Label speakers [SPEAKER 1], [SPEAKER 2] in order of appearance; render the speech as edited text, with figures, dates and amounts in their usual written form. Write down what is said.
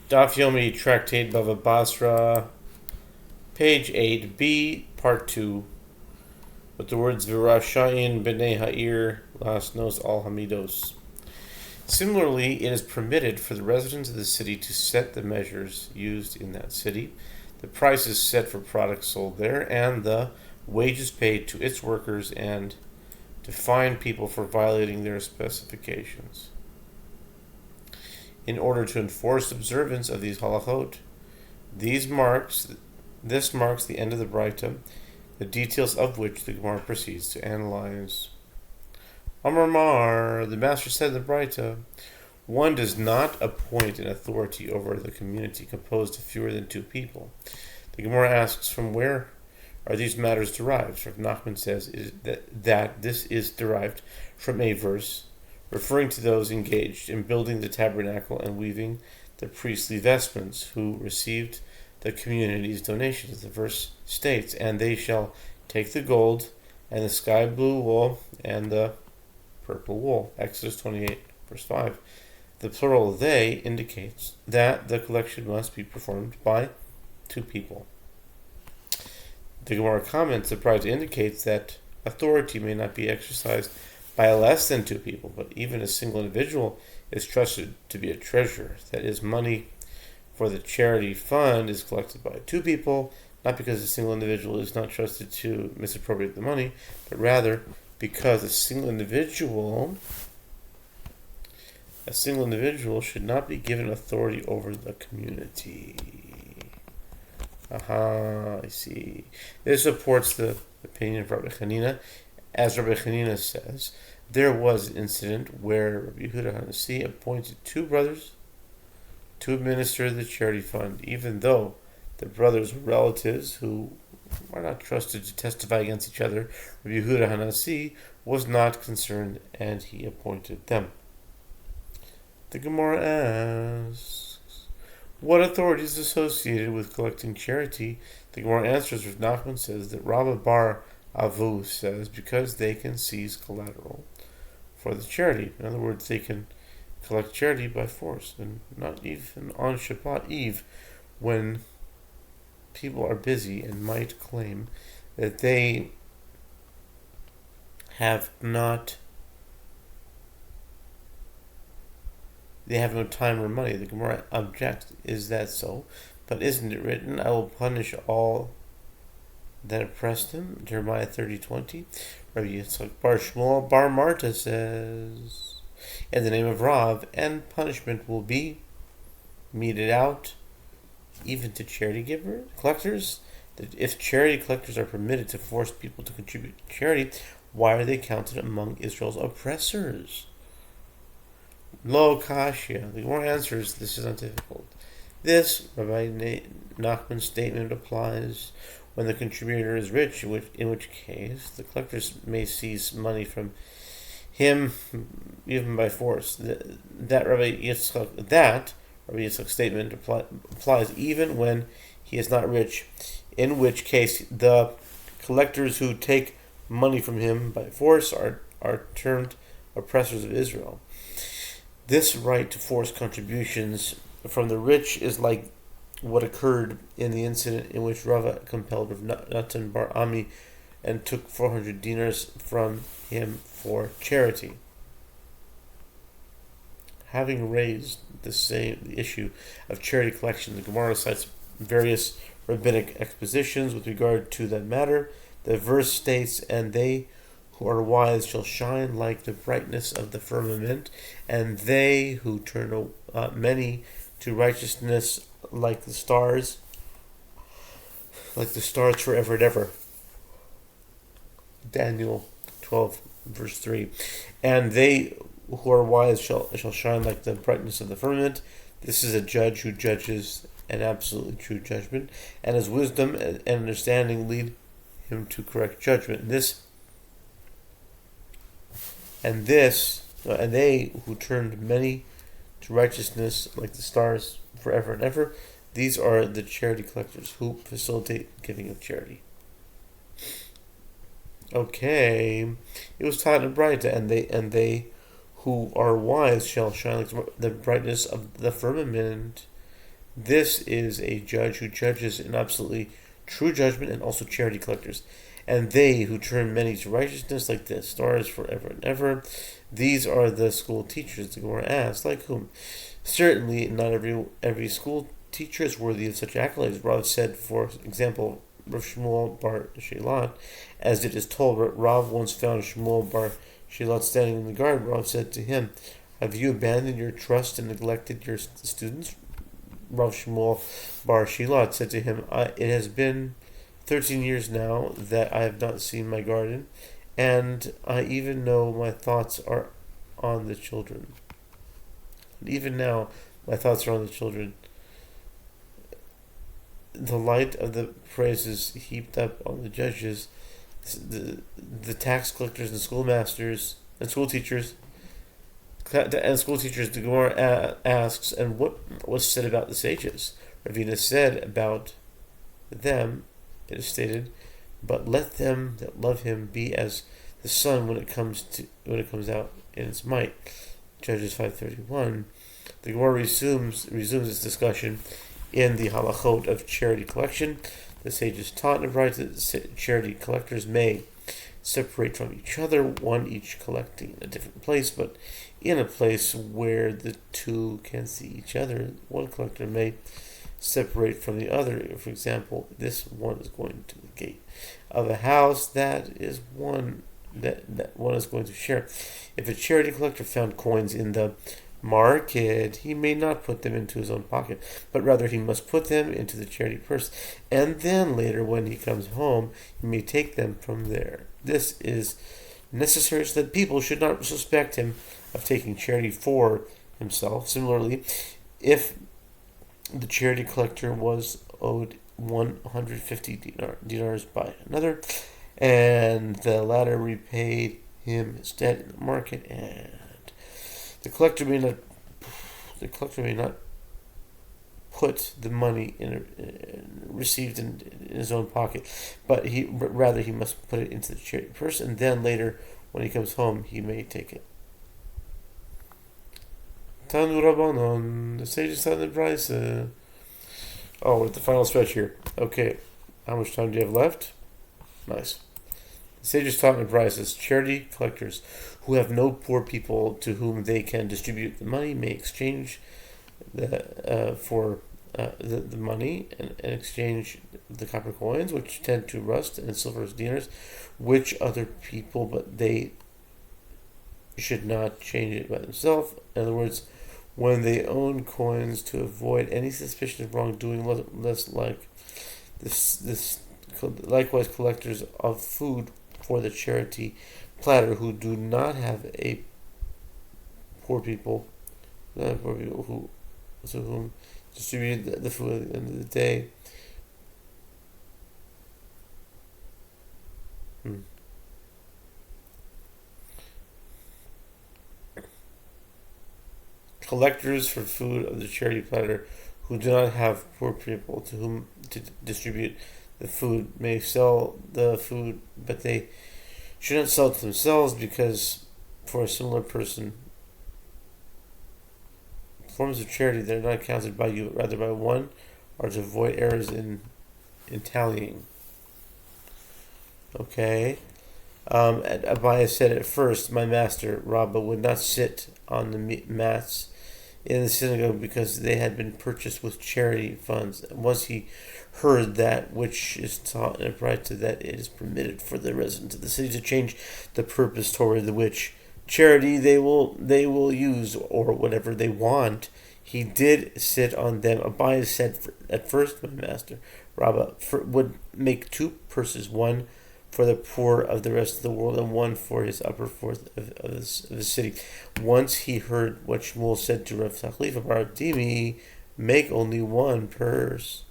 [SPEAKER 1] Daf Yomi Tractate Bava Batra, page 8b, part 2, with the words Virashayin B'nei Ha'ir Lasnos Al Hamidos. Similarly, it is permitted for the residents of the city to set the measures used in that city, the prices set for products sold there, and the wages paid to its workers, and to fine people for violating their specifications, in order to enforce observance of these halachot. This marks the end of the Braita, the details of which the Gemara proceeds to analyze. Amar Mar, the master said in the Braita, one does not appoint an authority over the community composed of fewer than two people. The Gemara asks, from where are these matters derived? Rav Nachman says that this is derived from a verse referring to those engaged in building the tabernacle and weaving the priestly vestments, who received the community's donations. The verse states, and they shall take the gold and the sky blue wool and the purple wool. Exodus 28, verse 5. The plural they indicates that the collection must be performed by two people. The Gemara comments, the Braita indicates that authority may not be exercised by less than two people, but even a single individual is trusted to be a treasurer. That is, money for the charity fund is collected by two people, not because a single individual is not trusted to misappropriate the money, but rather because a single individual should not be given authority over the community. I see. This supports the opinion of Rabbi Chanina. As Rabbi Chanina says, there was an incident where Rabbi Yehuda HaNasi appointed two brothers to administer the charity fund, even though the brothers were relatives who are not trusted to testify against each other. Rabbi Yehuda HaNasi was not concerned, and he appointed them. The Gemara asks, what authority is associated with collecting charity? The Gemara answers, Rav Nachman says that Rabba bar Avu says because they can seize collateral for the charity. In other words, they can collect charity by force, and not even on Shabbat Eve, when people are busy and might claim that they have no time or money. The Gemara objects, is that so? But isn't it written, I will punish all that oppressed him? Jeremiah 30:20. Rabbi Yitzchak bar Shmuel bar Marta says, in the name of Rav, and punishment will be meted out even to charity collectors. That if charity collectors are permitted to force people to contribute to charity, why are they counted among Israel's oppressors? Lo Kashya. The Gemara answers, this is not difficult. This Rabbi Nachman's statement applies when the contributor is rich, in which case the collectors may seize money from him even by force. That Rabbi Yitzchak statement applies even when he is not rich, in which case the collectors who take money from him by force are termed oppressors of Israel. This right to force contributions from the rich is like what occurred in the incident in which Rava compelled Rav Natan bar Ami and took 400 dinars from him for charity. Having raised the issue of charity collection, the Gemara cites various rabbinic expositions with regard to that matter. The verse states, and they who are wise shall shine like the brightness of the firmament, and they who turn many to righteousness like the stars forever and ever. Daniel 12, verse 3. And they who are wise shall shine like the brightness of the firmament. This is a judge who judges an absolutely true judgment, and his wisdom and understanding lead him to correct judgment. And they who turned many to righteousness like the stars forever and ever, these are the charity collectors who facilitate giving of charity. Okay, it was taught in Braita, and they who are wise shall shine like the brightness of the firmament. This is a judge who judges an absolutely true judgment and also charity collectors. And they who turn many to righteousness like the stars forever and ever, these are the school teachers. The Gemara asks, like whom? Certainly not every school teacher is worthy of such accolades. Rav said, for example, Rav Shmuel bar Shilat, as it is told, Rav once found Shmuel bar Shilat standing in the garden. Rav said to him, have you abandoned your trust and neglected your students? Rav Shmuel bar Shilat said to him, it has been 13 years now that I have not seen my garden, and I even know my thoughts are on the children. And even now, my thoughts are on the children. The light of the praises heaped up on the judges, the tax collectors and schoolmasters and school teachers. The Gemara asks, and what was said about the sages? Ravina said about them, it is stated, but let them that love him be as the sun when it comes out in its might. Judges 5:31. The Gemara resumes its discussion in the halachot of charity collection. The sages taught and write that charity collectors may separate from each other, one each collecting in a different place, but in a place where the two can see each other. One collector may separate from the other. For example, this one is going to the gate of a house that is one that one is going to share. If a charity collector found coins in the market, he may not put them into his own pocket, but rather he must put them into the charity purse, and then later when he comes home, he may take them from there. This is necessary so that people should not suspect him of taking charity for himself. Similarly, if the charity collector was owed 150 dinars by another, and the latter repaid him his debt in the market, and the collector may not put the money received in his own pocket, but rather he must put it into the charity purse, and then later, when he comes home, he may take it. Tanu Rabbanon, the sages taught the price. We're at the final stretch here. Okay, how much time do you have left? Nice. The sages taught in prices. Charity collectors who have no poor people to whom they can distribute the money may exchange for the money and exchange the copper coins, which tend to rust, and silver dinars, which other people, but they should not change it by themselves. In other words, when they own coins, to avoid any suspicion of wrongdoing, less like this. Likewise, collectors of food for the charity platter who do not have poor people who to whom distribute the food at the end of the day. Collectors for food of the charity platter who do not have poor people to whom to distribute the food may sell the food, but they shouldn't sell it to themselves, because for a similar person, forms of charity that are not counted by you, but rather by one, are to avoid errors in tallying. Okay. Abaye said at first, my master, Rabbah, would not sit on the mats in the synagogue because they had been purchased with charity funds. Once he heard that which is taught in a Batra, that it is permitted for the residents of the city to change the purpose toward the which charity they will use, or whatever they want, he did sit on them. Abaye said, at first, my master, Rabbah, would make two purses, one for the poor of the rest of the world, and one for his upper fourth of the city. Once he heard what Shmuel said to Rav Tachlifa Bar Dimi, make only one purse.